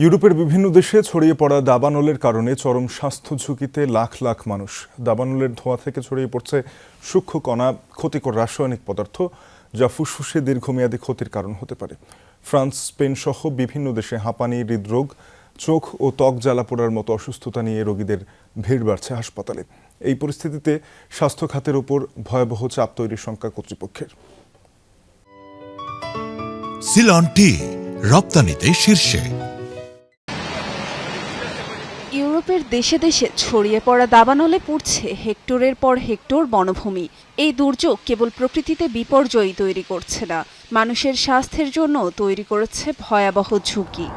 ইউরোপের বিভিন্ন দেশে ছড়িয়ে পড়া দাবানলের কারণে চরম স্বাস্থ্য ঝুঁকিতে লাখ লাখ মানুষ। দাবানলের ধোঁয়া থেকে ছড়িয়ে পড়ছে সূক্ষ্ম কণা, ক্ষতিকর রাসায়নিক পদার্থ, যা ফুসফুসে দীর্ঘমেয়াদী ক্ষতির কারণ হতে পারে। ফ্রান্স, স্পেন সহ বিভিন্ন দেশে হাঁপানি, হৃদরোগ, চোখ ও ত্বক জ্বালা পোড়ার মতো অসুস্থতা নিয়ে রোগীদের ভিড় বাড়ছে হাসপাতালে। এই পরিস্থিতিতে স্বাস্থ্য খাতের উপর ভয়াবহ চাপ তৈরির শঙ্কা কর্তৃপক্ষের। সিলন টি রপ্তানিতে শীর্ষে। ইউরোপের দেশে দেশে ছড়িয়ে পড়া দাবানলে পুড়ছে হেক্টরের পর হেক্টর বনভূমি। এই দুর্যোগ কেবল প্রকৃতিতে বিপর্যয় তৈরি করছে না, মানুষের স্বাস্থ্যের জন্য তৈরি করেছে ভয়াবহ ঝুঁকি।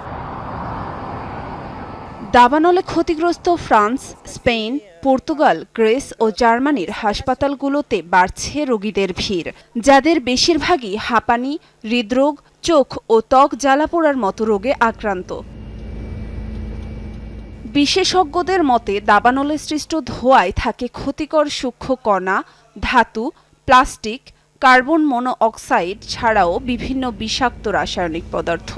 দাবানলে ক্ষতিগ্রস্ত ফ্রান্স, স্পেন, পর্তুগাল, গ্রিস ও জার্মানির হাসপাতালগুলোতে বাড়ছে রোগীদের ভিড়, যাদের বেশিরভাগই হাঁপানি, হৃদরোগ, চোখ ও ত্বক জ্বালা পোড়ার মতো রোগে আক্রান্ত। বিশেষজ্ঞদের মতে দাবানলে সৃষ্ট ধোঁয়ায় থাকে ক্ষতিকর সূক্ষ্ম কণা, ধাতু, প্লাস্টিক, কার্বন মনো অক্সাইড ছাড়াও বিভিন্ন বিষাক্ত রাসায়নিক পদার্থ,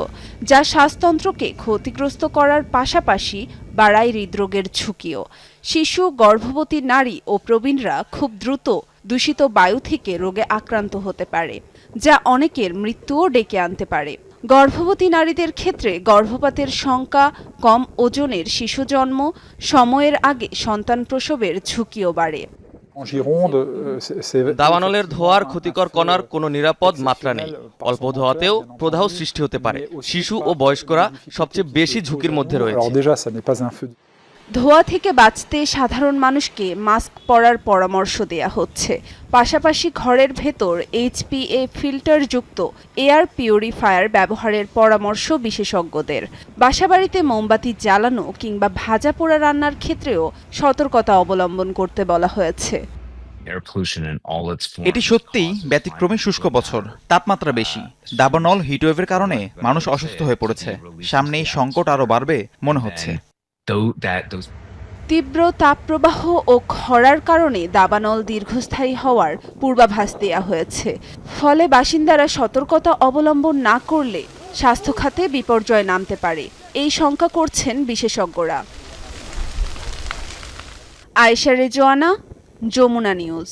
যা শ্বাসতন্ত্রকে ক্ষতিগ্রস্ত করার পাশাপাশি বাড়ায় হৃদরোগের ঝুঁকিও। শিশু, গর্ভবতী নারী ও প্রবীণরা খুব দ্রুত দূষিত বায়ু থেকে রোগে আক্রান্ত হতে পারে, যা অনেকের মৃত্যুও ডেকে আনতে পারে। গর্ভবতী নারীদের ক্ষেত্রে গর্ভপাতের শঙ্কা, কম ওজনের শিশু জন্ম, সময়ের আগে সন্তান প্রসবের ঝুঁকিও বাড়ে। দাবানলের ধোঁয়ার ক্ষতিকর কণার কোনো নিরাপদ মাত্রা নেই। অল্প ধোঁয়াতেও প্রদাহ সৃষ্টি হতে পারে। শিশু ও বয়স্করা সবচেয়ে বেশি ঝুঁকির মধ্যে রয়েছে। ধোঁয়া থেকে বাঁচতে সাধারণ মানুষকে মাস্ক পরার পরামর্শ দেয়া হচ্ছে। পাশাপাশি ঘরের ভেতর HPA ফিল্টারযুক্ত এয়ার পিউরিফায়ার ব্যবহারের পরামর্শ বিশেষজ্ঞদের। বাসাবাড়িতে মোমবাতি জ্বালানো কিংবা ভাজা পোড়া রান্নার ক্ষেত্রেও সতর্কতা অবলম্বন করতে বলা হয়েছে। এটি সত্যিই ব্যতিক্রমী শুষ্ক বছর, তাপমাত্রা বেশি, দাবানল হিটওয়েভের কারণে মানুষ অসুস্থ হয়ে পড়েছে। সামনে এই সংকট আরও বাড়বে মনে হচ্ছে। তীব্র তাপপ্রবাহ ও খরার কারণে দাবানল দীর্ঘস্থায়ী হওয়ার পূর্বাভাস দেয়া হয়েছে। ফলে বাসিন্দারা সতর্কতা অবলম্বন না করলে স্বাস্থ্য খাতে বিপর্যয় নামতে পারে, এই শঙ্কা করছেন বিশেষজ্ঞরা। আয়েশা রেজওয়ানা, যমুনা নিউজ।